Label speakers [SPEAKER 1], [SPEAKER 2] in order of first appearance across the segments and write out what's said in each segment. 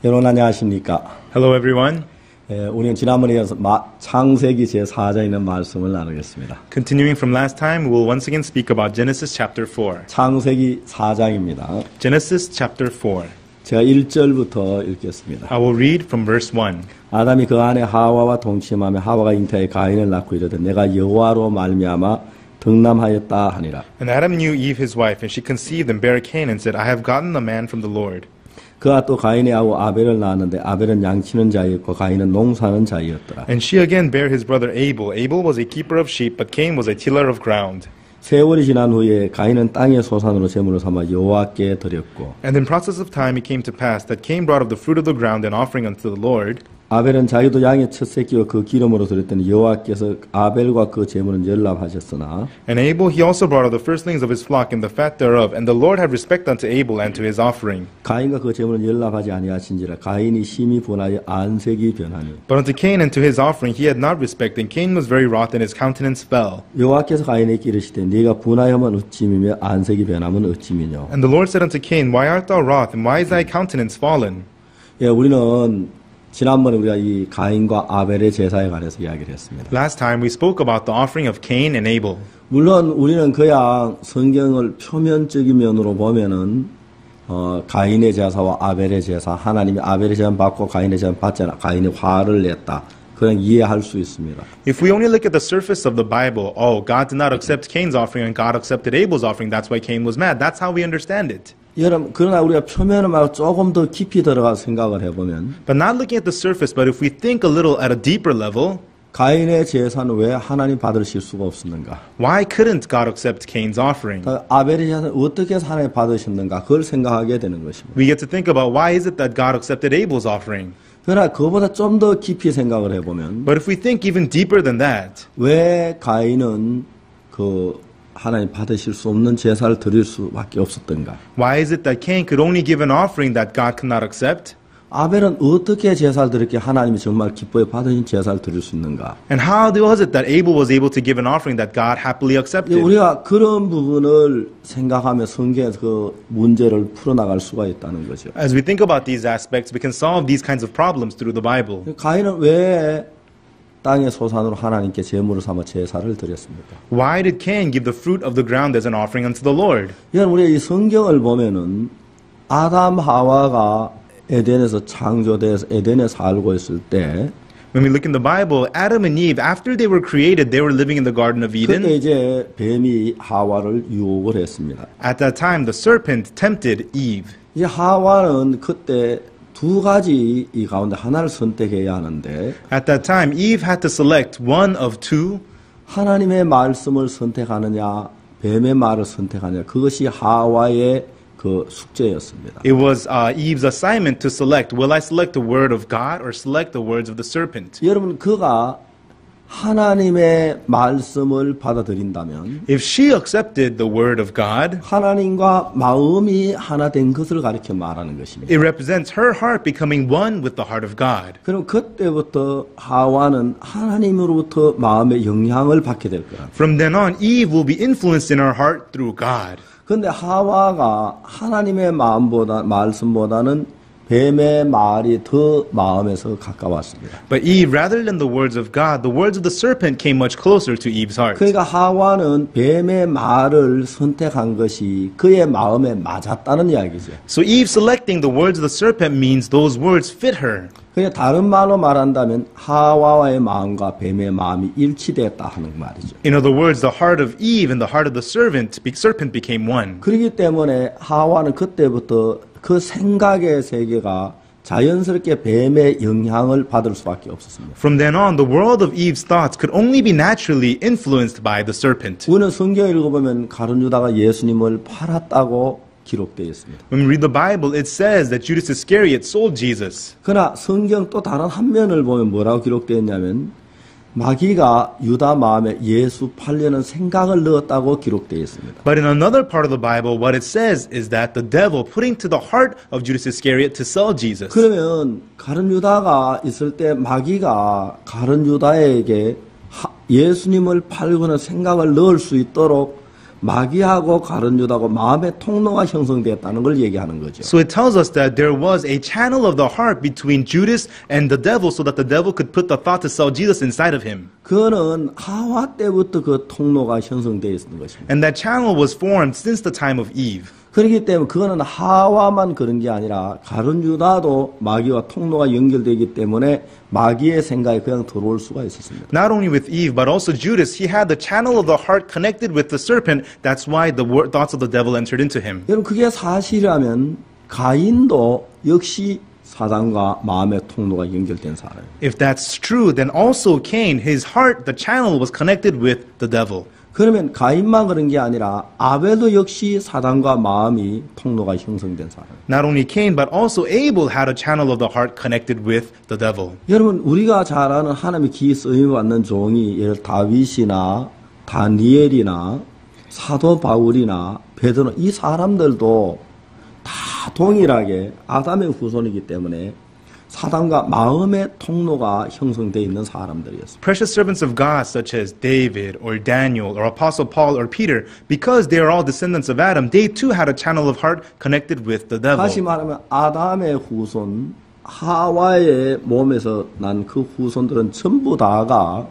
[SPEAKER 1] 여러분 안녕하십니까?
[SPEAKER 2] Hello, everyone.
[SPEAKER 1] 우리는 지난번에 이어서 창세기 제4장에 있는 말씀을 나누겠습니다.
[SPEAKER 2] Continuing from last time, we'll once again speak about Genesis chapter 4.
[SPEAKER 1] 창세기 4장입니다.
[SPEAKER 2] Genesis chapter 4.
[SPEAKER 1] 제가 1절부터 읽겠습니다.
[SPEAKER 2] I will read from verse 1.
[SPEAKER 1] 아담이 그 안에 하와와 동침하며 하와가 잉태하여 가인을 낳고 이르되 내가 여호와로 말미암아 등남하였다 하니라.
[SPEAKER 2] And Adam knew Eve his wife, and she conceived and bare Cain, and said, I have gotten a man from the Lord.
[SPEAKER 1] 그가 또 가인의 아우 아벨을 낳았는데 아벨은 양치는 자였고 가인은 농사는 자였더라.
[SPEAKER 2] And she again bare his brother Abel. Abel was a keeper of sheep, but Cain was a tiller of ground.
[SPEAKER 1] 세월이 지난 후에 가인은 땅의 소산으로 제물을 삼아 여호와께 드렸고
[SPEAKER 2] And in process of time it came to pass that Cain brought of the fruit of the ground an offering unto the Lord.
[SPEAKER 1] 아벨은 자기도 양의 첫 새끼와 그 기름으로 드렸더니 여호와께서 아벨과 그 제물은 열납하셨으나
[SPEAKER 2] And Abel he also brought of the firstlings of his flock and the fat thereof, and the Lord had respect unto Abel and to his offering.
[SPEAKER 1] 가인과 그 제물은 열납하지 아니하신지라 가인이 심히 분하여 안색이 변하니
[SPEAKER 2] But unto Cain and to his offering he had not respect, and Cain was very wroth, and his countenance fell.
[SPEAKER 1] 여호와께서 가인에게 이르시되 네가 분하여면 어찌미며 안색이 변하면 어찌미뇨.
[SPEAKER 2] And the Lord said unto Cain, Why art thou wroth, and why is thy countenance fallen?
[SPEAKER 1] 예, 우리는 지난번에 우리가 이 가인과 아벨의 제사에 관해서 이야기를 했습니다.
[SPEAKER 2] Last time we spoke about the offering of Cain and Abel.
[SPEAKER 1] 물론 우리는 그냥 성경을 표면적인 면으로 보면은 가인의 제사와 아벨의 제사, 하나님이 아벨의 제사 받고 가인의 제사 받잖아. 가인이 화를 냈다. 그냥 이해할 수 있습니다.
[SPEAKER 2] If we only look at the surface of the Bible, oh, God did not accept Cain's offering and God accepted Abel's offering, that's why Cain was mad. That's how we understand it.
[SPEAKER 1] 여러분, 그러나 우리가 표면을 말고 조금 더 깊이 들어가 생각을 해보면
[SPEAKER 2] But not looking at the surface, but if we think a little at a deeper level,
[SPEAKER 1] 가인의 제사는 왜 하나님 받으실 수가 없었는가?
[SPEAKER 2] why couldn't God accept Cain's offering?
[SPEAKER 1] 아벨의 제사는 어떻게 해서 하나님 받으셨는가? 그걸 생각하게 되는 것입니다.
[SPEAKER 2] We get to think about why is it that God accepted Abel's offering?
[SPEAKER 1] 그러나 그보다 좀 더 깊이 생각을 해보면
[SPEAKER 2] But if we think even deeper than that,
[SPEAKER 1] 왜 가인은 그 하나님 받으실 수 없는 제사를 드릴 수밖에 없었던가?
[SPEAKER 2] why is it that Cain could only give an offering that God could not accept?
[SPEAKER 1] 아벨은 어떻게 제사를 드렸기에 하나님이 정말 기뻐해 받으신 제사를 드릴 수 있는가?
[SPEAKER 2] And how was it that Abel was able to give an offering that God happily accepted?
[SPEAKER 1] 우리가 그런 부분을 생각하며 성경에서 그 문제를 풀어나갈 수가 있다는 거죠.
[SPEAKER 2] As we think about these aspects, we can solve these kinds of problems through the Bible.
[SPEAKER 1] 가인은 왜 땅의 소산으로 하나님께 제물을 삼아 제사를 드렸습니까?
[SPEAKER 2] Why did Cain give the fruit of the ground as an offering unto the Lord?
[SPEAKER 1] 이건 우리가 이 성경을 보면은 아담 하와가 에덴에서 창조돼서 에덴에 살고 있을 때
[SPEAKER 2] When we look in the Bible, Adam and Eve, after they were created, they were living in the Garden of
[SPEAKER 1] 그때
[SPEAKER 2] Eden.
[SPEAKER 1] 이제 뱀이 하와를 유혹을 했습니다.
[SPEAKER 2] At that time, the serpent tempted Eve.
[SPEAKER 1] 이제 하와는 그때 두 가지 이 가운데 하나를 선택해야 하는데
[SPEAKER 2] At that time, Eve had to select one of two.
[SPEAKER 1] 하나님의 말씀을 선택하느냐 뱀의 말을 선택하느냐 그것이 하와의 그 숙제였습니다.
[SPEAKER 2] It was Eve's assignment to select, will I select the word of God or select the words of the serpent?
[SPEAKER 1] 여러분 그가 하나님의 말씀을 받아들인다면
[SPEAKER 2] If she accepted the word of God,
[SPEAKER 1] 하나님과 마음이 하나 된 것을 가리켜 말하는 것입니다.
[SPEAKER 2] it represents her heart becoming one with the heart of God.
[SPEAKER 1] 그럼 그때부터 하와는 하나님으로부터 마음의 영향을 받게 될 거라.
[SPEAKER 2] From then on, Eve will be influenced in her heart through God.
[SPEAKER 1] 그런데 하와가 하나님의 말씀보다는 뱀의 말이 더 마음에서 가까웠습니다.
[SPEAKER 2] But Eve, rather than the words of God, the words of the serpent came much closer to Eve's heart.
[SPEAKER 1] 그러니까 하와는 뱀의 말을 선택한 것이 그의 마음에 맞았다는 이야기죠.
[SPEAKER 2] So Eve selecting the words of the serpent means those words fit her.
[SPEAKER 1] 그러니까 다른 말로 말한다면 하와의 마음과 뱀의 마음이 일치됐다 하는 말이죠.
[SPEAKER 2] In other words, the heart of Eve and the heart of the serpent became one.
[SPEAKER 1] 그렇기 때문에 하와는 그때부터 그 생각의 세계가 자연스럽게 뱀의 영향을 받을 수밖에 없었습니다.
[SPEAKER 2] From then on, the world of Eve's thoughts could only be naturally influenced by the serpent.
[SPEAKER 1] 우리는 성경 읽어보면 가룟 유다가 예수님을 팔았다고 기록되어 있습니다.
[SPEAKER 2] When we read the Bible, it says that Judas Iscariot sold Jesus.
[SPEAKER 1] 그러나 성경 또 다른 한 면을 보면 뭐라고 기록되어 있냐면 마귀가 유다 마음에 예수 팔려는 생각을 넣었다고 기록되어 있습니다.
[SPEAKER 2] But in another part of the Bible, what it says is that the devil put into the heart of Judas Iscariot to sell Jesus.
[SPEAKER 1] 그러면 가룟 유다가 있을 때 마귀가 가룟 유다에게 예수님을 팔고는 생각을 넣을 수 있도록 마귀하고 가룟 유다하고 마음의 통로가 형성되었다는 걸 얘기하는 거죠.
[SPEAKER 2] So it tells us that there was a channel of the heart between Judas and the devil so that the devil could put the thought to sell Jesus inside of him.
[SPEAKER 1] 그거는 하와 때부터 그 통로가 형성되어 있었던 것입니다.
[SPEAKER 2] And that channel was formed since the time of Eve.
[SPEAKER 1] 그렇기 때문에 그거는 하와만 그런 게 아니라 가룟 유다도 마귀와 통로가 연결되기 때문에 마귀의 생각이 그냥 들어올 수가 있었습니다.
[SPEAKER 2] Not only with Eve, but also Judas, he had the channel of the heart connected with the serpent. That's why the thoughts of the devil entered into him.
[SPEAKER 1] 여러분 그게 사실이라면 가인도 역시 사단과 마음의 통로가 연결된 사람이에요.
[SPEAKER 2] If that's true, then also Cain, his heart, the channel was connected with the devil.
[SPEAKER 1] 그러면 가인만 그런 게 아니라 아벨도 역시 사단과 마음이 통로가 형성된 사람.
[SPEAKER 2] Not only Cain, but also Abel had a channel of the heart connected with the devil.
[SPEAKER 1] 여러분 우리가 잘 아는 하나님의 기에 쓰임받는 종이 예를 다윗이나 다니엘이나 사도 바울이나 베드로 이 사람들도 다 동일하게 아담의 후손이기 때문에 사단과 마음의 통로가 형성되어 있는 사람들이었습니다.
[SPEAKER 2] Precious servants of God such as David or Daniel or Apostle Paul or Peter, because they are all descendants of Adam, they too had a channel of heart connected with the devil.
[SPEAKER 1] 다시 말하면 아담의 후손, 하와의 몸에서 난 그 후손들은 전부 다가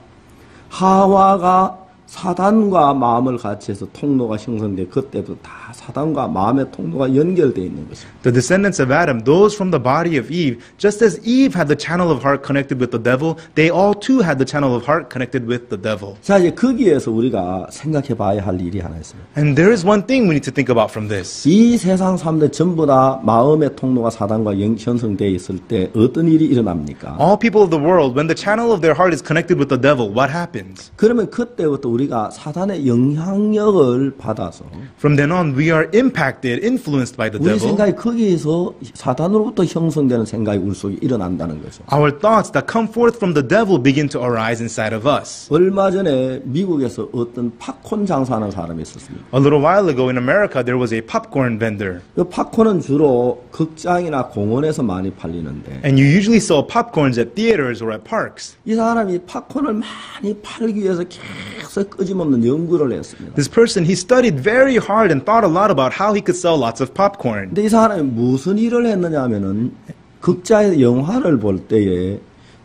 [SPEAKER 1] 하와가 사단과 마음을 같이 해서 통로가 형성돼 그때부터 다 사단과 마음의 통로가 연결되어 있는 것입니다.
[SPEAKER 2] The descendants of Adam, those from the body of Eve, just as Eve had the channel of heart connected with the devil, they all too had the channel of heart connected with the devil.
[SPEAKER 1] 자, 이제 거기에서 우리가 생각해 봐야 할 일이 하나 있습니다.
[SPEAKER 2] And there is one thing we need to think about from this.
[SPEAKER 1] 이 세상 사람들 전부 다 마음의 통로가 사단과 형성되어 있을 때 어떤 일이 일어납니까?
[SPEAKER 2] All people of the world, when the channel of their heart is connected with the devil, what happens?
[SPEAKER 1] 그러면 그때부터 우리가 사단의 영향력을 받아서
[SPEAKER 2] From then on, we are impacted, influenced by the
[SPEAKER 1] 우리
[SPEAKER 2] devil.
[SPEAKER 1] 생각이 거기에서 사단으로부터 형성되는 생각이 우리 속에 일어난다는 거죠.
[SPEAKER 2] Our thoughts that come forth from the devil begin to arise inside of us.
[SPEAKER 1] 얼마 전에 미국에서 어떤 팝콘 장사하는 사람이 있었습니다.
[SPEAKER 2] A little while ago in America, there was a popcorn vendor.
[SPEAKER 1] 그 팝콘은 주로 극장이나 공원에서 많이 팔리는데
[SPEAKER 2] And you usually saw popcorns at theaters or at parks.
[SPEAKER 1] 이 사람이 팝콘을 많이 팔기 위해서 계속 끊임없는 연구를 했습니다.
[SPEAKER 2] This person, he studied very hard and thought a lot about how he could sell lots of popcorn.
[SPEAKER 1] 근데 이 사람이 무슨 일을 했느냐 하면은 극장에서 영화를 볼 때에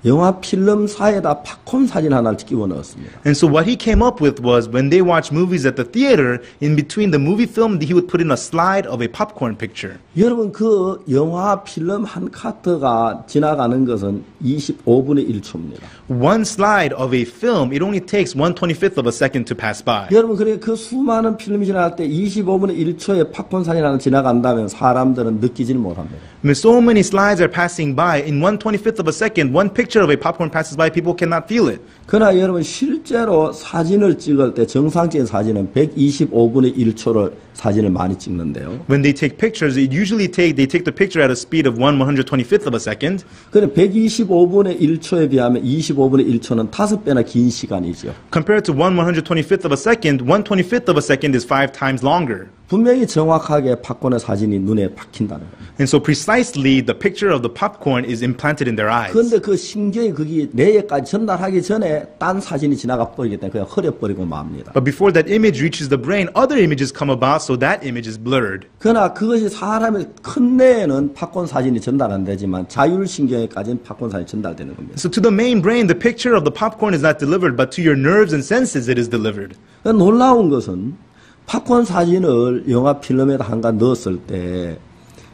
[SPEAKER 1] 영화 필름사에다 팝콘 사진 하나를 끼워 넣었습니다.
[SPEAKER 2] And so what he came up with was when they watch movies at the theater, in between the movie film, he would put in a slide of a popcorn picture.
[SPEAKER 1] 여러분 그 영화 필름 한 카트가 지나가는 것은 25분의 1초입니다.
[SPEAKER 2] One slide of a film, it only takes 1/25th of a second to pass by.
[SPEAKER 1] 여러분 그래 그 수많은 필름이 지나갈 때 25분의 1초에 팝콘 사진 하나 지나간다면 사람들은 느끼지를 못합니다.
[SPEAKER 2] When so many slides are passing by, in 1/25th of a second, one picture of a popcorn passes by, people cannot feel it.
[SPEAKER 1] 그러나 여러분 실제로 사진을 찍을 때 정상적인 사진은 125분의 1초를 사진을 많이 찍는데요.
[SPEAKER 2] When they take pictures, they take the picture at a speed of 1/125th of a second.
[SPEAKER 1] 그래 125분의 1초에 비하면 25분의 1초는 5배나 긴 시간이죠.
[SPEAKER 2] Compared to 1/125th of a second, 1/25th of a second is 5 times longer.
[SPEAKER 1] 분명히 정확하게 팝콘의 사진이 눈에 박힌다는 거예요.
[SPEAKER 2] And so precisely the picture of the popcorn is implanted in their eyes.
[SPEAKER 1] 그런데 그 신경이 그게 뇌에까지 전달하기 전에 딴 사진이 지나가 버리기 때문에 그냥 흐려버리고 맙니다.
[SPEAKER 2] But before that image reaches the brain, other images come about, so that image is blurred.
[SPEAKER 1] 그러나 그것이 사람의 큰 뇌에는 팝콘 사진이 전달 안 되지만 자율신경에까지는 팝콘 사진이 전달되는 겁니다.
[SPEAKER 2] So to the main brain, the picture of the popcorn is not delivered, but to your nerves and senses, it is delivered.
[SPEAKER 1] 놀라운 것은 팝콘 사진을 영화 필름에다 한가 넣었을 때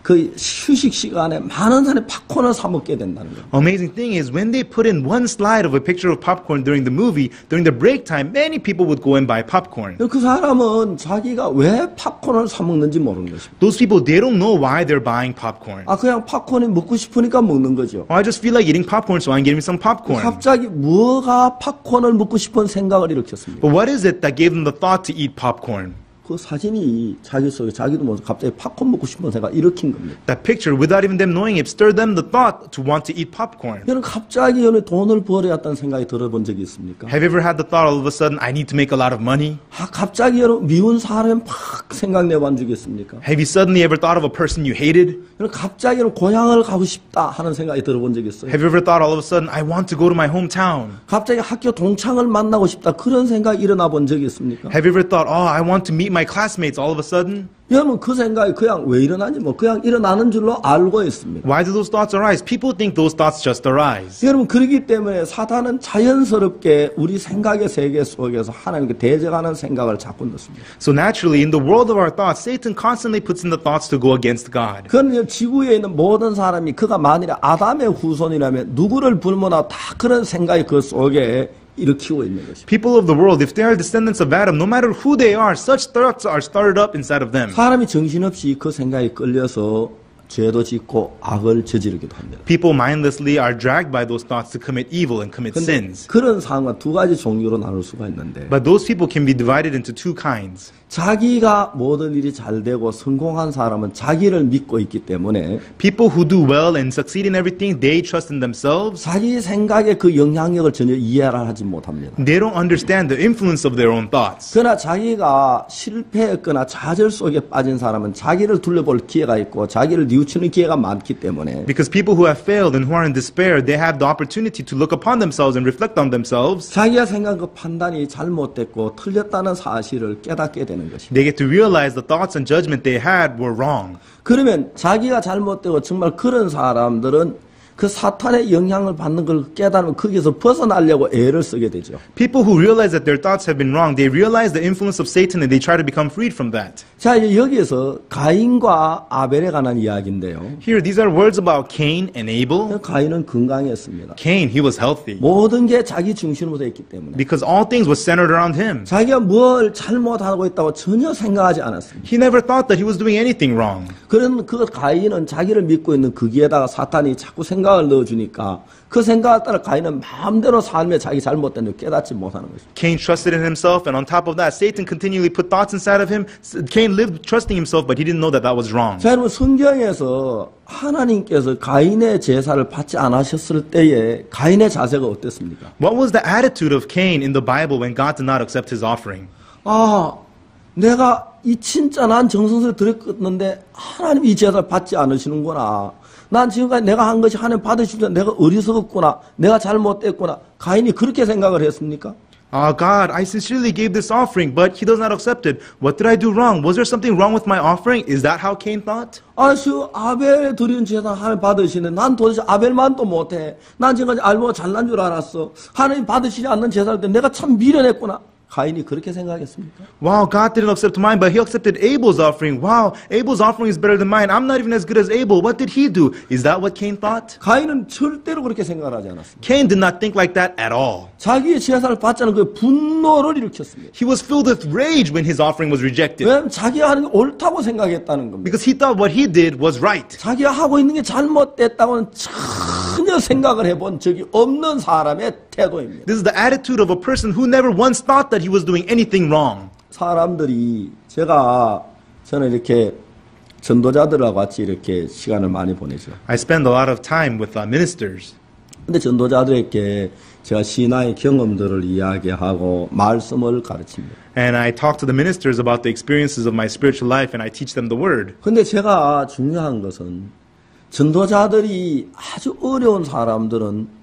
[SPEAKER 1] 그 휴식 시간에 많은 사람이 팝콘을 사 먹게 된다는 거예요.
[SPEAKER 2] Amazing thing is when they put in one slide of a picture of popcorn during the movie, during the break time, many people would go and buy popcorn.
[SPEAKER 1] 그 사람은 자기가 왜 팝콘을 사 먹는지 모르는 것입니다.
[SPEAKER 2] Those people, they don't know why they're buying popcorn.
[SPEAKER 1] 그냥 팝콘이 먹고 싶으니까 먹는 거죠.
[SPEAKER 2] I just feel like eating popcorn, so I'm getting some popcorn.
[SPEAKER 1] 갑자기 뭐가 팝콘을 먹고 싶은 생각을 일으켰습니다.
[SPEAKER 2] But what is it that gave them the thought to eat popcorn?
[SPEAKER 1] 그 사진이 자기 속에 자기도 모르게 갑자기 팝콘 먹고 싶은 생각을 일으킨 겁니다.
[SPEAKER 2] That picture, without even them knowing it, stirred them the thought to want to eat popcorn.
[SPEAKER 1] 여러분 갑자기 돈을 벌어야겠다는 생각이 들어본 적이 있습니까?
[SPEAKER 2] Have you ever had the thought all of a sudden, I need to make a lot of money?
[SPEAKER 1] 갑자기 여러분 미운 사람이 팍 생각내본 적이 있습니까?
[SPEAKER 2] Have you suddenly ever thought of a person you hated?
[SPEAKER 1] 여러분 갑자기 고향을 가고 싶다 하는 생각이 들어본 적이 있어요.
[SPEAKER 2] Have you ever thought all of a sudden, I want to go to my hometown?
[SPEAKER 1] 갑자기 학교 동창을 만나고 싶다 그런 생각이 일어나 본 적이 있습니까?
[SPEAKER 2] Have you ever thought, oh, I want to meet my classmates all of a sudden?
[SPEAKER 1] 여러분 그 생각이 그냥 왜 일어나지? 뭐 그냥 일어나는 줄로 알고 있습니다.
[SPEAKER 2] Why do those thoughts arise? People think those thoughts just arise.
[SPEAKER 1] 여러분 그렇기 때문에 사탄은 자연스럽게 우리 생각의 세계 속에서 하나님께 대적하는 생각을 자꾸 넣습니다.
[SPEAKER 2] So naturally, in the world of our thoughts, Satan constantly puts in the thoughts to go against God.
[SPEAKER 1] 그건 지구에 있는 모든 사람이 그가 만일에 아담의 후손이라면 누구를 불문하고 다 그런 생각이 그 속에 일으키고 있는 것입니다.
[SPEAKER 2] People of the world, if they are descendants of Adam, no matter who they are, such thoughts are started up inside of them.
[SPEAKER 1] 사람이 정신없이 그 생각에 끌려서 죄도 짓고 악을 저지르기도 합니다.
[SPEAKER 2] People mindlessly are dragged by those thoughts to commit evil and commit sins.
[SPEAKER 1] 그런 상황은 두 가지 종류로 나눌 수가 있는데
[SPEAKER 2] But those people can be divided into two kinds.
[SPEAKER 1] 자기가 모든 일이 잘 되고 성공한 사람은 자기를 믿고 있기 때문에
[SPEAKER 2] People who do well and succeed in everything, they trust in themselves.
[SPEAKER 1] 자기 생각의 그 영향력을 전혀 이해를 하지 못합니다.
[SPEAKER 2] They don't understand the influence of their own thoughts.
[SPEAKER 1] 그러나 자기가 실패했거나 좌절 속에 빠진 사람은 자기를 둘러볼 기회가 있고 자기를 뉘우치는 기회가 많기 때문에
[SPEAKER 2] Because people who have failed and who are in despair, they have the opportunity to look upon themselves and reflect on themselves.
[SPEAKER 1] 자기가 생각한 그 판단이 잘못됐고 틀렸다는 사실을 깨닫게 되는 것입니다.
[SPEAKER 2] They get to realize the thoughts and judgment they had were wrong.
[SPEAKER 1] 그러면 자기가 잘못되고 정말 그런 사람들은 그 사탄의 영향을 받는 걸 깨달으면 거기서 벗어나려고 애를 쓰게 되죠.
[SPEAKER 2] People who realize that their thoughts have been wrong, they realize the influence of Satan and they try to become freed from that.
[SPEAKER 1] 자, 이제 여기에서 가인과 아벨에 관한 이야기인데요.
[SPEAKER 2] Here, these are words about Cain and Abel.
[SPEAKER 1] 가인은 건강했습니다.
[SPEAKER 2] Cain, he was healthy
[SPEAKER 1] 모든 게 자기 중심으로 되어 있기 때문에
[SPEAKER 2] because all things was centered around him.
[SPEAKER 1] 자기가 뭘 잘못하고 있다고 전혀 생각하지 않았습니다.
[SPEAKER 2] He never thought that he was doing anything wrong.
[SPEAKER 1] 그런 그 가인은 자기를 믿고 있는 거기에다가 사탄이 자꾸 생각을 넣어주니까 그 생각에 따라 가인은 마음대로 삶에 자기 잘못된 걸 깨닫지 못하는 것입니다.
[SPEAKER 2] Cain trusted in himself, and on top of that, Satan continually put thoughts inside of him. Cain lived trusting himself, but he didn't know that that was wrong.
[SPEAKER 1] 자, 여러분 성경에서 하나님께서 가인의 제사를 받지 않으셨을 때에 가인의 자세가 어땠습니까?
[SPEAKER 2] What was the attitude of Cain in the Bible when God did not accept his offering?
[SPEAKER 1] 아, 내가 이 진짜 난 정성스레 드렸는데 하나님 이 제사를 받지 않으시는구나. 난 지금까지 내가 한 것이 하나님 받으시는데 내가 어리석었구나. 내가 잘못됐구나. 가인이 그렇게 생각을 했습니까?
[SPEAKER 2] God, I sincerely gave this offering, but he does not accept it. What did I do wrong? Was there something wrong with my offering? Is that how Cain thought?
[SPEAKER 1] 아주 아벨에 드리는 제사 하나님 받으시네. 난 도대체 아벨만도 못해. 난 지금까지 알고 잘난 줄 알았어. 하나님 받으시지 않는 제사를 때 내가 참 미련했구나. 가인이 그렇게 생각했습니까?
[SPEAKER 2] Wow, God didn't accept mine, but he accepted Abel's offering. Wow, Abel's offering is better than mine. I'm not even as good as Abel. What did he do? Is that what Cain thought?
[SPEAKER 1] 가인은 절대로 그렇게 생각을 하지 않았습니다.
[SPEAKER 2] Cain did not think like that at all.
[SPEAKER 1] 자기의 제사를 받지 않은 그 분노를 일으켰습니다.
[SPEAKER 2] He was filled with rage when his offering was rejected.
[SPEAKER 1] 왜냐하면 자기가 하는 게 옳다고 생각했다는 겁니다.
[SPEAKER 2] Because he thought what he did was right.
[SPEAKER 1] 자기가 하고 있는 게 잘못됐다고는 전혀 생각을 해본 적이 없는 사람의 태도입니다.
[SPEAKER 2] This is the attitude of a person who never once thought that he was doing anything wrong.
[SPEAKER 1] 사람들이 저는 이렇게 전도자들하고 같이 이렇게 시간을 많이 보내죠.
[SPEAKER 2] I spend a lot of time with ministers.
[SPEAKER 1] 근데 전도자들에게 제가 신앙의 경험들을 이야기하고 말씀을 가르칩니다.
[SPEAKER 2] And I talk to the ministers about the experiences of my spiritual life and I teach them the word.
[SPEAKER 1] 근데 제가 중요한 것은 전도자들이 아주 어려운 사람들은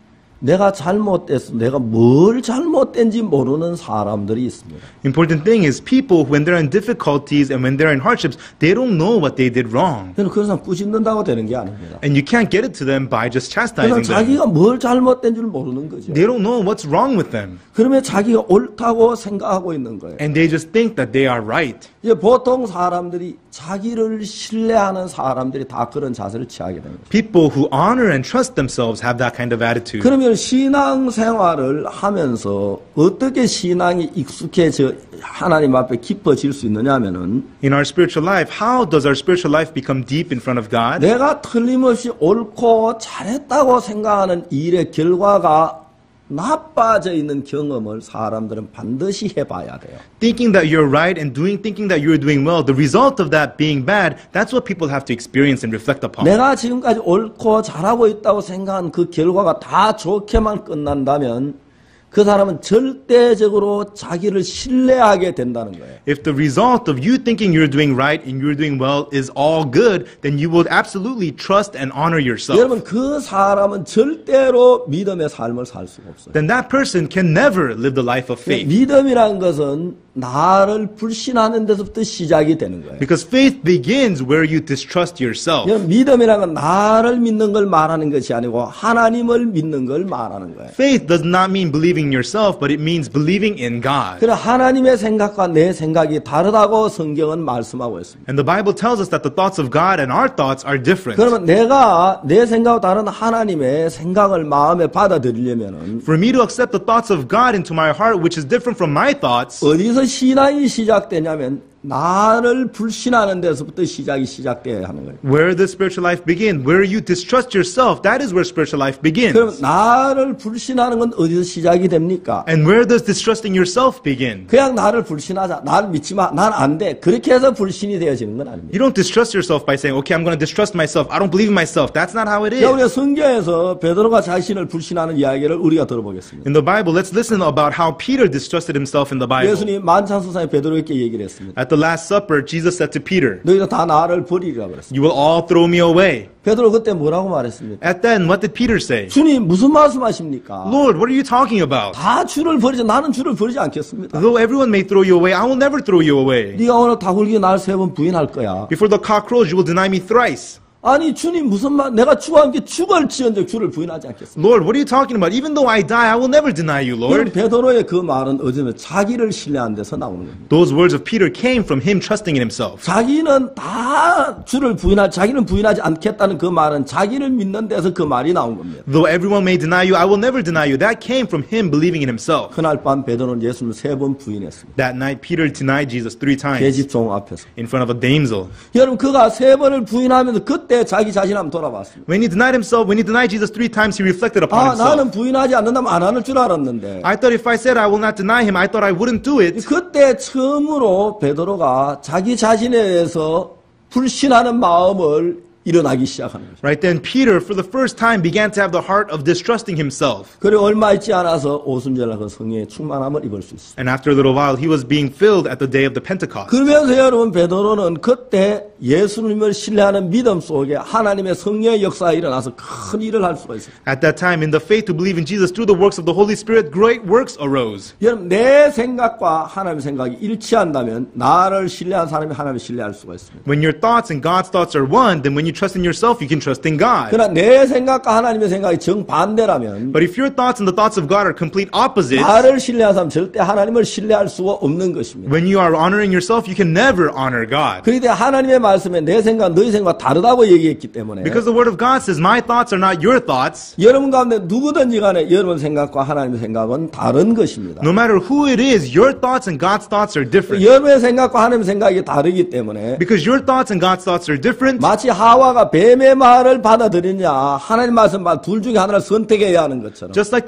[SPEAKER 1] 내가 잘못됐어. 내가 뭘 잘못된지 모르는 사람들이 있습니다.
[SPEAKER 2] Important thing is people, when they're in difficulties and when they're in hardships, they don't know what they did wrong.
[SPEAKER 1] 그래서 그런 사람 꾸짖는다고 되는 게 아닙니다.
[SPEAKER 2] And you can't get it to them by just chastising
[SPEAKER 1] 그래서
[SPEAKER 2] them.
[SPEAKER 1] 자기가 뭘 잘못된 줄 모르는 거죠.
[SPEAKER 2] They don't know what's wrong with them.
[SPEAKER 1] 그러면 자기가 옳다고 생각하고 있는 거예요.
[SPEAKER 2] And they just think that they are right.
[SPEAKER 1] 이제 보통 사람들이 자기를 신뢰하는 사람들이 다 그런 자세를 취하게 됩니다.
[SPEAKER 2] People who honor and trust themselves have that kind of attitude.
[SPEAKER 1] 그러면 신앙 생활을 하면서 어떻게 신앙이 익숙해져 하나님 앞에 깊어질 수 있느냐 하면은
[SPEAKER 2] In our spiritual life, how does our spiritual life become deep in front of God?
[SPEAKER 1] 내가 틀림없이 옳고 잘했다고 생각하는 일의 결과가 나빠져 있는 경험을 사람들은 반드시 해봐야 돼요.
[SPEAKER 2] Thinking that you're right and thinking that you're doing well, the result of that being bad, that's what people have to experience and reflect upon.
[SPEAKER 1] 내가 지금까지 옳고 잘하고 있다고 생각한 그 결과가 다 좋게만 끝난다면 그 사람은 절대적으로 자기를 신뢰하게 된다는 거예요.
[SPEAKER 2] If the result of you thinking you're doing right and you're doing well is all good, then you will absolutely trust and honor yourself.
[SPEAKER 1] 여러분 그 사람은 절대로 믿음의 삶을 살 수가 없어요.
[SPEAKER 2] Then that person can never live the life of faith.
[SPEAKER 1] 믿음이라는 것은 나를 불신하는 데서부터 시작이 되는 거예요.
[SPEAKER 2] Because faith begins where you distrust yourself.
[SPEAKER 1] 믿음이라는 건 나를 믿는 걸 말하는 것이 아니고 하나님을 믿는 걸 말하는 거예요.
[SPEAKER 2] Faith does not mean believing in yourself, but it means believing in God.
[SPEAKER 1] 그래 하나님의 생각과 내 생각이 다르다고 성경은 말씀하고 있습니다.
[SPEAKER 2] And the Bible tells us that the thoughts of God and our thoughts are different.
[SPEAKER 1] 그러면 내가 내 생각과 다른 하나님의 생각을 마음에 받아들이려면은
[SPEAKER 2] For me to accept the thoughts of God into my heart, which is different from my thoughts,
[SPEAKER 1] 어디서 신앙이 시작되냐면 나를 불신하는 데서부터 시작되어야 하는 거예요.
[SPEAKER 2] where does spiritual life begin? Where you distrust yourself, that is where spiritual life
[SPEAKER 1] 그럼
[SPEAKER 2] begins.
[SPEAKER 1] 나를 불신하는 건 어디서 시작이 됩니까?
[SPEAKER 2] And where does distrusting yourself begin?
[SPEAKER 1] 그냥 나를 불신하자. 나를 믿지 마. 난 안 돼. 그렇게 해서 불신이 되어지는 건 아닙니다.
[SPEAKER 2] You don't distrust yourself by saying, okay, I'm going to distrust myself. I don't believe in myself. That's not how it is.
[SPEAKER 1] 우리가 성경에서 베드로가 자신을 불신하는 이야기를 우리가 들어보겠습니다.
[SPEAKER 2] In the Bible, let's listen about how Peter distrusted himself in the Bible.
[SPEAKER 1] 예수님 만찬수상에 베드로에게 얘기를 했습니다.
[SPEAKER 2] At the Last Supper, Jesus said to Peter,
[SPEAKER 1] 너희도 다 나를 버리리라 그랬습니다.
[SPEAKER 2] you will all throw me away.
[SPEAKER 1] 베드로 그때 뭐라고 말했습니까?
[SPEAKER 2] At then, what did Peter say?
[SPEAKER 1] 주님 무슨 말씀하십니까?
[SPEAKER 2] Lord, what are you talking about?
[SPEAKER 1] 다 주를 버리지 나는 주를 버리지 않겠습니다.
[SPEAKER 2] Though everyone may throw you away, I will never throw you away.
[SPEAKER 1] 네가 오늘 다굴기 날 3번 부인할 거야.
[SPEAKER 2] Before the cock crows, you will deny me thrice.
[SPEAKER 1] 아니 주님 무슨 말 내가 주와 함께 죽을지언정 주를 부인하지 않겠습니다.
[SPEAKER 2] Lord, what are you talking about? Even though I die, I will never deny you,
[SPEAKER 1] 그럼
[SPEAKER 2] Lord.
[SPEAKER 1] 베드로의 그 말은 어쩌면 자기를 신뢰한 데서 나오는 겁니다.
[SPEAKER 2] Those words of Peter came from him trusting in himself.
[SPEAKER 1] 자기는 다 주를 자기는 부인하지 않겠다는 그 말은 자기를 믿는 데서 그 말이 나온 겁니다.
[SPEAKER 2] Though everyone may deny you, I will never deny you. That came from him believing in himself.
[SPEAKER 1] 그날 밤 베드로는 예수님을 3번 부인했습니다.
[SPEAKER 2] That night, Peter denied Jesus 3 times
[SPEAKER 1] 계집종 앞에서.
[SPEAKER 2] in front of a damsel.
[SPEAKER 1] 여러분 그가 3번을 부인하면서 그때 자기 자신 한번 돌아봤습니다.
[SPEAKER 2] When he denied Jesus 3 times, he reflected upon
[SPEAKER 1] 나는
[SPEAKER 2] himself.
[SPEAKER 1] 부인하지 않는다면 안 하는 줄 알았는데
[SPEAKER 2] I thought if I said I will not deny him, I thought I wouldn't do it.
[SPEAKER 1] 그때 처음으로 베드로가 자기 자신에 대해서 불신하는 마음을 일어나기 시작하는 거죠.
[SPEAKER 2] Right then, Peter, for the first time, began to have the heart of distrusting himself.
[SPEAKER 1] 그리고 얼마 있지 않아서 오순절날 그 성령의 충만함을 입을 수 있습니다.
[SPEAKER 2] And after a little while, he was being filled at the day of the Pentecost.
[SPEAKER 1] 그러면서 여러분 베드로는 그때 예수님을 신뢰하는 믿음 속에 하나님의 성령의 역사가 일어나서 큰 일을 할 수가 있어요.
[SPEAKER 2] At that time, in the faith to believe in Jesus through the works of the Holy Spirit, great works arose.
[SPEAKER 1] 여러분 내 생각과 하나님의 생각이 일치한다면 나를 신뢰한 사람이 하나님을 신뢰할 수가 있습니다.
[SPEAKER 2] When your thoughts and God's thoughts are one, then when you trust in yourself, you can trust in God.
[SPEAKER 1] 그러나 내 생각과 하나님의 생각이 정반대라면
[SPEAKER 2] But if your thoughts and the thoughts of God are complete opposites,
[SPEAKER 1] 나를 신뢰한 사람 절대 하나님을 신뢰할 수가 없는 것입니다.
[SPEAKER 2] when you are honoring yourself, you can never honor God.
[SPEAKER 1] 그런데 하나님의 말씀에 내 생각, 너희 생각과 다르다고 얘기했기 때문에
[SPEAKER 2] Because the Word of God says, my thoughts are not your thoughts.
[SPEAKER 1] 여러분 가운데 누구든지 간에 여러분 생각과 하나님의 생각은 다른 것입니다.
[SPEAKER 2] No matter who it is, your thoughts and God's thoughts are different.
[SPEAKER 1] 여러분의 생각과 하나님의 생각이 다르기 때문에
[SPEAKER 2] Because your thoughts and God's thoughts are different.
[SPEAKER 1] 마치 하와가 뱀의 말을 받아들이냐 하나님 말씀 둘 중에 하나를 선택해야 하는 것처럼
[SPEAKER 2] Just like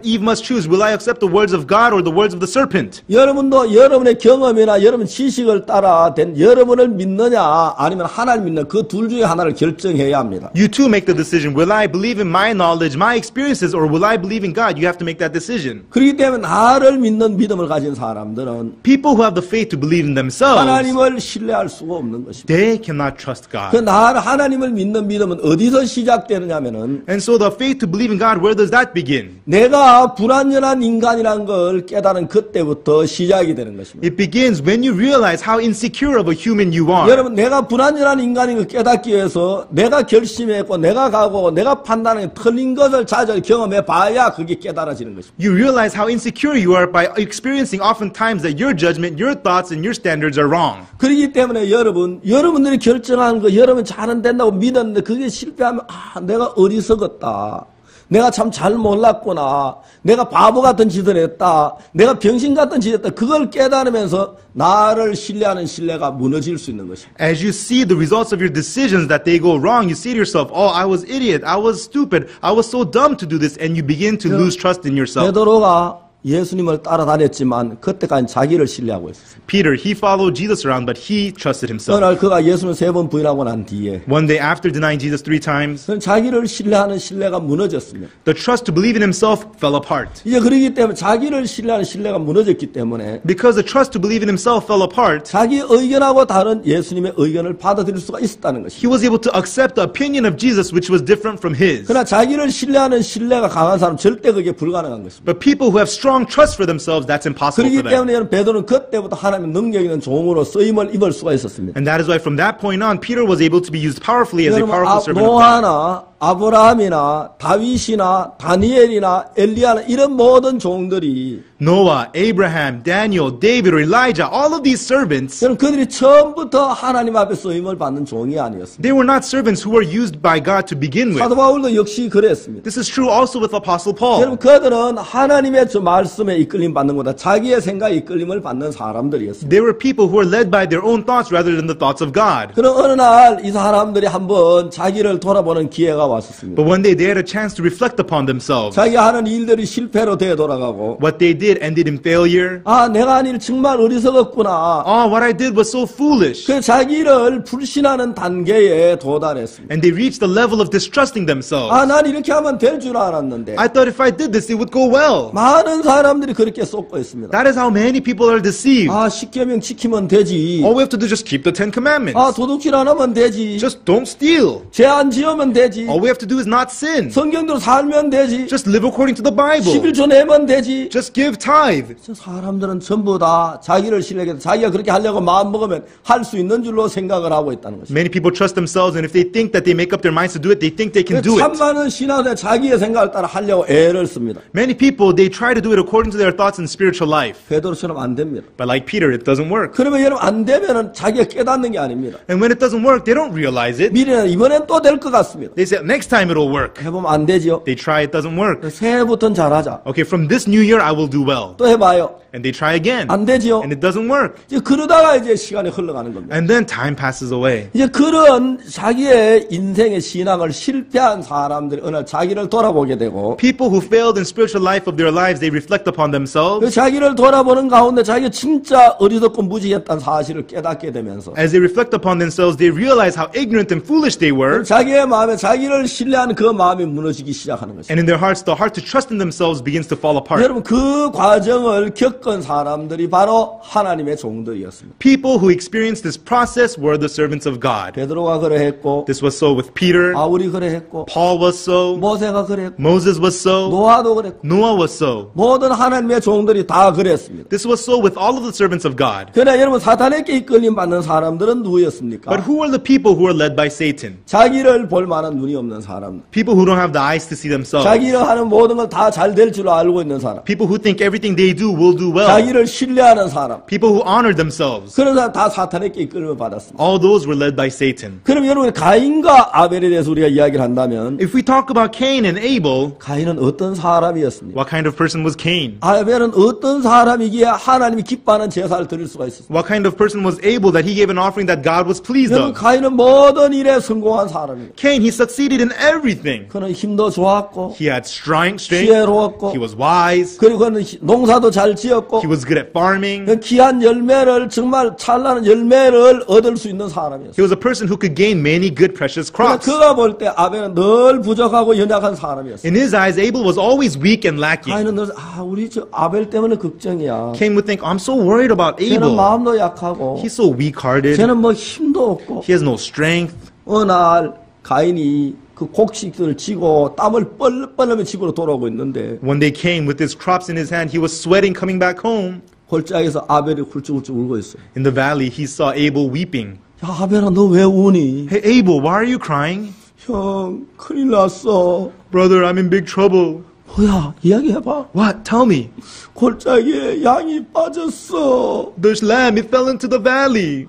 [SPEAKER 2] Eve must choose, will I accept the words of God or the words of the serpent?
[SPEAKER 1] 여러분도 여러분의 경험이나 여러분 지식을 따라 된 여러분을 믿느냐 아니면 하나님 믿는 그 둘 중에 하나를 결정해야 합니다.
[SPEAKER 2] You too make the decision. Will I believe in my knowledge, my experiences, or will I believe in God? You have to make that decision.
[SPEAKER 1] 그렇기 때문에 나를 믿는 믿음을 가진 사람들은
[SPEAKER 2] People who have the faith to believe in themselves,
[SPEAKER 1] 하나님을 신뢰할 수가 없는 것입니다.
[SPEAKER 2] they cannot trust God.
[SPEAKER 1] 그 하나님을 믿는 믿음은 어디서 시작되느냐면은
[SPEAKER 2] And so the faith to believe in God, where does that begin?
[SPEAKER 1] 내가 불완전한 인간이란 걸 깨달은 그때부터 시작이 되는 것입니다.
[SPEAKER 2] It begins when you realize how insecure of a human you are.
[SPEAKER 1] 여러분 내가 불완전한 인간인 걸 깨닫기 위해서 내가 결심했고 내가 가고 내가 판단하는 틀린 것을 자주 경험해 봐야 그게 깨달아지는 것입니다.
[SPEAKER 2] You realize how insecure you are by experiencing oftentimes that your judgment, your thoughts, and your standards are wrong.
[SPEAKER 1] 그렇기 때문에 여러분들이 결정한 거 여러분 잘은 된다고 믿었는데 그게 실패하면 내가 어리석었다. 내가 참 잘 몰랐구나. 내가 바보 같은 짓을 했다. 내가 병신 같은 짓을 했다. 그걸 깨달으면서 나를 신뢰하는 신뢰가 무너질 수 있는 것입니다.
[SPEAKER 2] As you see the results of your decisions that they go wrong, you say to yourself, oh, I was idiot, I was stupid, I was so dumb to do this, and you begin to lose trust in yourself.
[SPEAKER 1] 베드로가 예수님을 따라다녔지만 그때까지 자기를 신뢰하고 있었어요.
[SPEAKER 2] Peter, he followed Jesus around, but he trusted himself.
[SPEAKER 1] 어느 날 그가 예수님을 3번 부인하고 난 뒤에
[SPEAKER 2] One day after denying Jesus 3 times,
[SPEAKER 1] 자기를 신뢰하는 신뢰가 무너졌습니다.
[SPEAKER 2] the trust to believe in himself fell apart.
[SPEAKER 1] 이제 그러기 때문에 자기를 신뢰하는 신뢰가 무너졌기 때문에
[SPEAKER 2] Because the trust to believe in himself fell apart,
[SPEAKER 1] 자기 의견하고 다른 예수님의 의견을 받아들일 수가 있었다는 것입니다.
[SPEAKER 2] he was able to accept the opinion of Jesus, which was different from his.
[SPEAKER 1] 그러나 자기를 신뢰하는 신뢰가 강한 사람 절대 그게 불가능한 것입니다.
[SPEAKER 2] But people who have strong strong trust for themselves, that's impossible
[SPEAKER 1] 그렇기
[SPEAKER 2] for them.
[SPEAKER 1] 때문에 베드로는 그때부터 하나님의 능력 있는 종으로 쓰임을 입을 수가 있었습니다.
[SPEAKER 2] And that is why from that point on, Peter was able to be used powerfully as a
[SPEAKER 1] 여러분,
[SPEAKER 2] powerful servant of God.
[SPEAKER 1] 노아나 아브라함이나 다윗이나 다니엘이나 엘리야나 이런 모든 종들이
[SPEAKER 2] Noah, Abraham, Daniel, David, or Elijah, all of these servants,
[SPEAKER 1] 저는 그들이 처음부터 하나님 앞에 쓰임을 받는 종이 아니었습니다.
[SPEAKER 2] they were not servants who were used by God to begin with.
[SPEAKER 1] 사도 바울도 역시 그랬습니다.
[SPEAKER 2] This is true also with Apostle
[SPEAKER 1] 여러분
[SPEAKER 2] Paul.
[SPEAKER 1] 그들은 하나님의 저 말씀에 이끌림 받는 것보다 자기의 생각에 이끌림을 받는 사람들이었습니다.
[SPEAKER 2] They were people who were led by their own thoughts rather than the thoughts of God.
[SPEAKER 1] 그런 어느 날 이 사람들이 한번 자기를 돌아보는 기회가 왔었습니다.
[SPEAKER 2] But one day they had a chance to reflect upon themselves.
[SPEAKER 1] 자기가 하는 일들이 실패로 되돌아가고
[SPEAKER 2] What they did ended in failure.
[SPEAKER 1] 아 내가 한 일 정말 어리석었구나.
[SPEAKER 2] Oh, what I did was so foolish.
[SPEAKER 1] 그 자기를 불신하는 단계에 도달했습니다.
[SPEAKER 2] And they reached the level of distrusting themselves.
[SPEAKER 1] 아 난 이렇게 하면 될 줄 알았는데
[SPEAKER 2] I thought if I did this, it would go well.
[SPEAKER 1] 많은 사람들이 그렇게 쏟고 있습니다.
[SPEAKER 2] That is how many people are deceived.
[SPEAKER 1] 아 십계명 지키면 되지.
[SPEAKER 2] All we have to do is just keep the Ten Commandments.
[SPEAKER 1] 아 도둑질 안 하면 되지.
[SPEAKER 2] Just don't steal.
[SPEAKER 1] 죄 안 지으면 되지.
[SPEAKER 2] All we have to do is not sin.
[SPEAKER 1] 성경대로 살면 되지.
[SPEAKER 2] Just live according to the Bible.
[SPEAKER 1] 11조 내면 되지.
[SPEAKER 2] Just give tithe.
[SPEAKER 1] 저 사람들은 전부 다 자기를 신뢰해서 자기가 그렇게 하려고 마음 먹으면 할 수 있는 줄로 생각을 하고 있다는 것입니다.
[SPEAKER 2] Many people trust themselves, and if they think that they make up their minds to do it, they think they can do
[SPEAKER 1] 참
[SPEAKER 2] it.
[SPEAKER 1] 많은 신앙들 자기의 생각을 따라 하려고 애를 씁니다.
[SPEAKER 2] Many people, they try to do it according to their thoughts and spiritual life.
[SPEAKER 1] 베드로처럼 안 됩니다.
[SPEAKER 2] But like Peter, it doesn't work.
[SPEAKER 1] 그러면 여러분 안 되면은 자기가 깨닫는 게 아닙니다.
[SPEAKER 2] And when it doesn't work, they don't realize it.
[SPEAKER 1] 미래는 이번엔 또 될 것 같습니다.
[SPEAKER 2] They say, next time it'll work.
[SPEAKER 1] 해보면 안 되지요.
[SPEAKER 2] They try, it doesn't work.
[SPEAKER 1] 새해부터는 잘하자.
[SPEAKER 2] Okay, from this new year, I will do well.
[SPEAKER 1] 또 해봐요.
[SPEAKER 2] And they try again.
[SPEAKER 1] 안 되지요.
[SPEAKER 2] And it doesn't work.
[SPEAKER 1] 이제 그러다가 이제 시간이 흘러가는 겁니다.
[SPEAKER 2] And then time passes away.
[SPEAKER 1] 이제 그런 자기의 인생의 신앙을 실패한 사람들이 어느 날 자기를 돌아보게 되고
[SPEAKER 2] People who failed in spiritual life of their lives, they reflect upon
[SPEAKER 1] 그
[SPEAKER 2] themselves.
[SPEAKER 1] 자기를 돌아보는 가운데 자기가 진짜 어리석고 무지했다는 사실을 깨닫게 되면서
[SPEAKER 2] As they reflect upon themselves, they realize how ignorant and foolish they were.
[SPEAKER 1] 자기의 마음에 자기를 신뢰하는 그 마음이 무너지기 시작하는 것입니다.
[SPEAKER 2] And in their hearts, the heart to trust in themselves begins to fall apart.
[SPEAKER 1] 여러분 그 과정을 겪은 사람들이 바로 하나님의 종들이었습니다.
[SPEAKER 2] People who experienced this process were the servants of God.
[SPEAKER 1] 베드로가 그러했고
[SPEAKER 2] This was so with Peter.
[SPEAKER 1] 바울이 그러했고
[SPEAKER 2] Paul was so.
[SPEAKER 1] 모세가 그랬고
[SPEAKER 2] Moses was so.
[SPEAKER 1] 노아도 그랬고
[SPEAKER 2] Noah was so.
[SPEAKER 1] 모든 하나님의 종들이 다 그랬습니다.
[SPEAKER 2] This was so with all of the servants of God.
[SPEAKER 1] 그러나 여러분 사탄에게 이끌림 받는 사람들은 누구였습니까?
[SPEAKER 2] But who are the people who are led by Satan?
[SPEAKER 1] 자기를 볼 만한 눈이 없는 사람,
[SPEAKER 2] People who don't have the eyes to see themselves.
[SPEAKER 1] 자기가 하는 모든 걸 다 잘 될 줄 알고 있는 사람,
[SPEAKER 2] People who think everything they do will do well.
[SPEAKER 1] 자기를 신뢰하는 사람,
[SPEAKER 2] People who honor themselves.
[SPEAKER 1] 그런 사람 다 사탄에게 이끌림을 받았습니다.
[SPEAKER 2] All those were led by Satan.
[SPEAKER 1] 그럼 여러분 가인과 아벨에 대해서 우리가 이야기를 한다면
[SPEAKER 2] If we talk about Cain and Abel,
[SPEAKER 1] 가인은 어떤 사람이었습니까?
[SPEAKER 2] what kind of person was Cain?
[SPEAKER 1] 아벨은 어떤 사람이기에 하나님이 기뻐하는 제사를 드릴 수가 있었습니까?
[SPEAKER 2] What kind of person was Abel that he gave an offering that God was pleased
[SPEAKER 1] 여러분
[SPEAKER 2] of?
[SPEAKER 1] 가인은 모든 일에 성공한 사람입니다.
[SPEAKER 2] Cain, he succeeded in everything.
[SPEAKER 1] 그는 힘도 좋았고
[SPEAKER 2] He had strength.
[SPEAKER 1] 지혜로웠고
[SPEAKER 2] He was wise.
[SPEAKER 1] 그리고 그는 농사도 잘 지었고
[SPEAKER 2] He was good at farming.
[SPEAKER 1] 그 귀한 열매를 정말 찬란한 열매를 얻을 수 있는 사람이었어요.
[SPEAKER 2] He was a person who could gain many good, precious
[SPEAKER 1] 그러나
[SPEAKER 2] crops.
[SPEAKER 1] 그가 볼 때 아벨은 늘 부족하고 연약한 사람이었어요.
[SPEAKER 2] In his eyes, Abel was always weak and lacking.
[SPEAKER 1] 가인은 늘 우리 저 아벨 때문에 걱정이야.
[SPEAKER 2] Cain would think, I'm so worried about
[SPEAKER 1] 쟤는
[SPEAKER 2] Abel.
[SPEAKER 1] 마음도 약하고
[SPEAKER 2] He's so weak-hearted.
[SPEAKER 1] 쟤는 뭐 힘도 없고.
[SPEAKER 2] He has no strength.
[SPEAKER 1] 어느 날 가인이 그 곡식들을 지고 땀을 뻘뻘하며 집으로 돌아오고 있는데
[SPEAKER 2] One day Cain, with his crops in his hand, he was sweating coming back home.
[SPEAKER 1] 골짜기에서 아벨이 훌쩍훌쩍 울고 있어요.
[SPEAKER 2] In the valley, he saw Abel weeping.
[SPEAKER 1] 야 아벨아 너 왜 우니?
[SPEAKER 2] Hey, Abel, why are you crying?
[SPEAKER 1] 형 큰일 났어.
[SPEAKER 2] Brother, I'm in big trouble.
[SPEAKER 1] 뭐야 이야기해봐.
[SPEAKER 2] What? Tell me.
[SPEAKER 1] 골짜기에 양이 빠졌어.
[SPEAKER 2] There's lamb. It fell into the valley.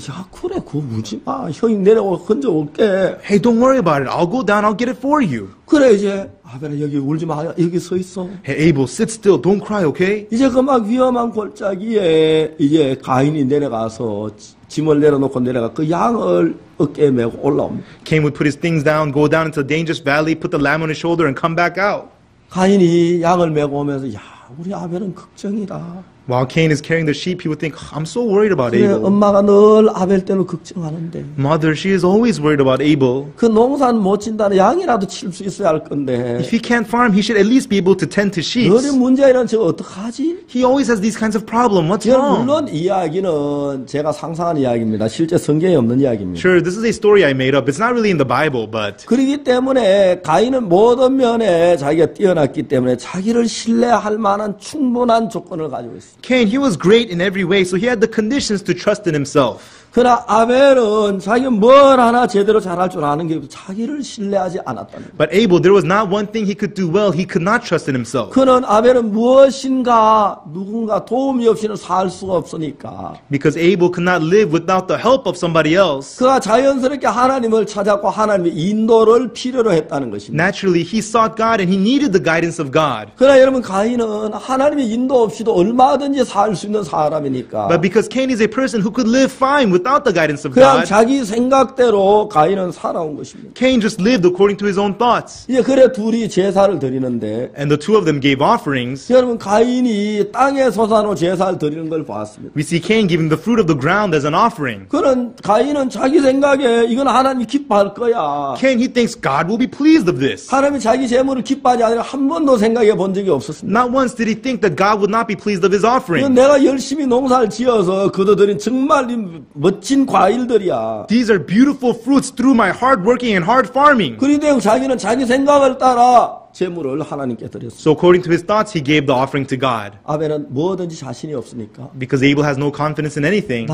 [SPEAKER 1] 야 그래 그거 울지 마. 형이 내려와 건져 올게.
[SPEAKER 2] Hey, don't worry about it. I'll go down. I'll get it for you.
[SPEAKER 1] 그래 이제 아벨아 여기 울지 마. 여기 서 있어.
[SPEAKER 2] Hey, Abel, sit still. Don't cry, okay?
[SPEAKER 1] 이제 그 막 위험한 골짜기에 이제 가인이 내려가서 짐을 내려놓고 내려가 그 양을 어깨에 메고 올라옵니다.
[SPEAKER 2] Cain would put his things down, go down into the dangerous valley, put the lamb on his shoulder, and come back out.
[SPEAKER 1] 가인이 양을 메고 오면서 야 우리 아벨은 걱정이다.
[SPEAKER 2] While Cain is carrying the sheep, he would think, I'm so worried about
[SPEAKER 1] 그래,
[SPEAKER 2] Abel.
[SPEAKER 1] 엄마가 늘 아벨 때문에 걱정하는데
[SPEAKER 2] Mother, she is always worried about Abel.
[SPEAKER 1] 그 농사는 못 진다는 양이라도 칠 수 있어야 할 건데
[SPEAKER 2] If he can't farm, he should at least be able to tend to sheep.
[SPEAKER 1] 너의 문제가 이런 저 어떡하지?
[SPEAKER 2] He always has these kinds of problems. What's
[SPEAKER 1] 이건
[SPEAKER 2] wrong?
[SPEAKER 1] 물론 이야기는 제가 상상한 이야기입니다. 실제 성경에 없는 이야기입니다.
[SPEAKER 2] Sure, this is a story I made up. It's not really in the Bible, but
[SPEAKER 1] 그렇기 때문에 가인은 모든 면에 자기가 뛰어났기 때문에 자기를 신뢰할 만한 충분한 조건을 가지고 있습니다.
[SPEAKER 2] Cain, he was great in every way, so he had the conditions to trust in himself.
[SPEAKER 1] 그러나 아벨은 자기가 뭘 하나 제대로 잘할 줄 아는 게 없고 자기를 신뢰하지 않았다는 거예요.
[SPEAKER 2] But Abel, there was not one thing he could do well. He could not trust in himself.
[SPEAKER 1] 그는 아벨은 무엇인가 누군가 도움이 없이는 살 수가 없으니까
[SPEAKER 2] Because Abel could not live without the help of somebody else.
[SPEAKER 1] 그가 자연스럽게 하나님을 찾았고 하나님의 인도를 필요로 했다는 것입니다.
[SPEAKER 2] Naturally, he sought God and he needed the guidance of God.
[SPEAKER 1] 그러나 여러분 가인은 하나님의 인도 없이도 얼마든지 살 수 있는 사람이니까
[SPEAKER 2] But because Cain is a person who could live fine without the guidance of
[SPEAKER 1] 그냥
[SPEAKER 2] God,
[SPEAKER 1] 자기 생각대로 가인은 살아온 것입니다.
[SPEAKER 2] Cain just lived according to his own thoughts.
[SPEAKER 1] 이제 그래 둘이 제사를 드리는데
[SPEAKER 2] And the two of them gave offerings.
[SPEAKER 1] 여러분 가인이 땅에 솟아놓은 제사를 드리는 걸 봤습니다.
[SPEAKER 2] We see Cain giving the fruit of the ground as an offering.
[SPEAKER 1] 그는 가인은 자기 생각에 이건 하나님이 기뻐할 거야.
[SPEAKER 2] Cain, he thinks God will be pleased of this.
[SPEAKER 1] 하나님이 자기 재물을 기뻐하지 않으려 한 번도 생각해 본 적이 없었습니다.
[SPEAKER 2] Not once did he think that God would not be pleased of his
[SPEAKER 1] 이건
[SPEAKER 2] offering.
[SPEAKER 1] 내가 열심히 농사를 지어서 거둬들인 정말 멋진 과일들이야.
[SPEAKER 2] These are beautiful fruits through my hard working and hard farming.
[SPEAKER 1] 그런데 자기는 자기 생각을 따라 재물을 하나님께 드렸습니다.
[SPEAKER 2] So according to his thoughts, he gave the offering to God.
[SPEAKER 1] 아벨은 뭐든지 자신이 없으니까
[SPEAKER 2] Because Abel has no confidence in anything.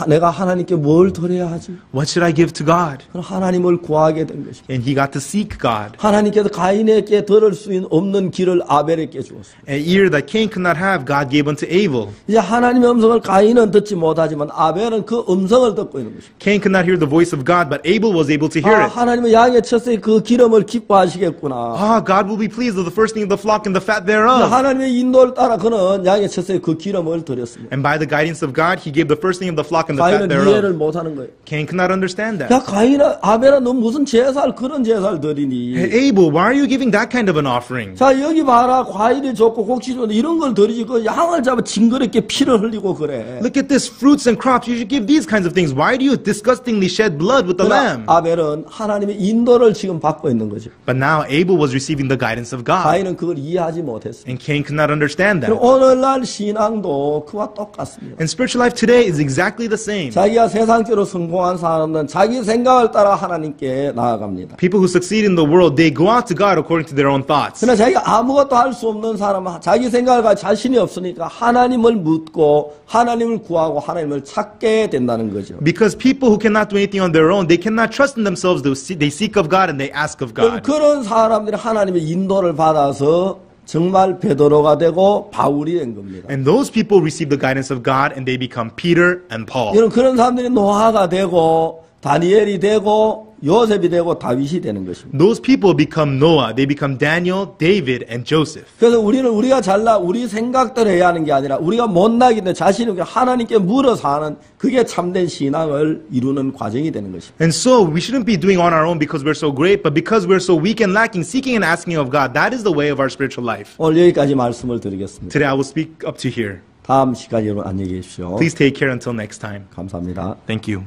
[SPEAKER 1] 내가 하나님께 뭘 드려야 하지?
[SPEAKER 2] What should I give to God?
[SPEAKER 1] 그럼 하나님을 구하게 된 것입니다.
[SPEAKER 2] And he got to seek God.
[SPEAKER 1] 하나님께서 가인에게 들을 수 없는 길을 아벨에게 주었습니다.
[SPEAKER 2] An ear that Cain could not have, God gave unto Abel.
[SPEAKER 1] 이제 하나님의 음성을 가인은 듣지 못하지만 아벨은 그 음성을 듣고 있는 것입니다.
[SPEAKER 2] Cain could not hear the voice of God, but Abel was able to hear it.
[SPEAKER 1] 하나님은 양의 첫째 그 기름을 기뻐하시겠구나.
[SPEAKER 2] Ah, God will be pleased with the first thing of the flock and the fat thereof.
[SPEAKER 1] 하나님의 인도를 따라 그는 양의 첫째 그 기름을 드렸습니다.
[SPEAKER 2] And by the guidance of God, he gave the first thing of the flock and the fat
[SPEAKER 1] 가인은 이해를
[SPEAKER 2] thereof.
[SPEAKER 1] 못하는 거예요.
[SPEAKER 2] Cain could not understand that.
[SPEAKER 1] 야 아벨아 너 무슨 제사를 그런 제사를 드리니?
[SPEAKER 2] Hey, Abel, why are you giving that kind of an offering?
[SPEAKER 1] 자 여기 봐라 과일이 좋고 곡식이 좋은데 이런 걸 드리지 그 양을 잡아 징그럽게 피를 흘리고 그래.
[SPEAKER 2] Look at this, fruits and crops. You should give these kinds of things. Why do you disgustingly shed blood with the lamb?
[SPEAKER 1] 아벨은 하나님의 인도를 지금 받고 있는 거죠.
[SPEAKER 2] But now Abel was receiving the guidance of God.
[SPEAKER 1] 가인은 그걸 이해하지 못했어요.
[SPEAKER 2] And Cain could not understand that.
[SPEAKER 1] 그럼 오늘날 신앙도 그와 똑같습니다.
[SPEAKER 2] And spiritual life today is exactly the same.
[SPEAKER 1] 자기가 세상적으로 성공한 사람은 자기 생각을 따라 하나님께 나아갑니다.
[SPEAKER 2] People who succeed in the world, they go out to God according to their own thoughts.
[SPEAKER 1] 그러나 자기가 아무것도 할 수 없는 사람은 자기 생각을 가지고 자신이 없으니까 하나님을 묻고 하나님을 구하고 하나님을 찾게 된다는 거죠.
[SPEAKER 2] Because people who cannot do anything on their own, they cannot trust in themselves. They seek of God and they ask of God.
[SPEAKER 1] 그런 사람들이 하나님의 인도를 받아서 정말 베드로가 되고 바울이 된 겁니다.
[SPEAKER 2] And those people receive the guidance of God and they become Peter and Paul.
[SPEAKER 1] 여러분 그런 사람들이 노아가 되고 다니엘이 되고 요셉이 되고 다윗이 되는 것입니다.
[SPEAKER 2] Those people become Noah. They become Daniel, David, and Joseph.
[SPEAKER 1] 그래서 우리가 잘나 우리 생각대로 해야 하는 게 아니라 우리가 못나기 때문에 자신을 하나님께 물어서 하는 그게 참된 신앙을 이루는 과정이 되는 것입니다.
[SPEAKER 2] And so we shouldn't be doing on our own because we're so great, but because we're so weak and lacking, seeking and asking of God. That is the way of our spiritual life.
[SPEAKER 1] 오늘 여기까지 말씀을 드리겠습니다.
[SPEAKER 2] Today I will speak up to here.
[SPEAKER 1] 다음 시간에 여러분 안녕히 계십시오.
[SPEAKER 2] Please take care until next time.
[SPEAKER 1] 감사합니다.
[SPEAKER 2] Thank you.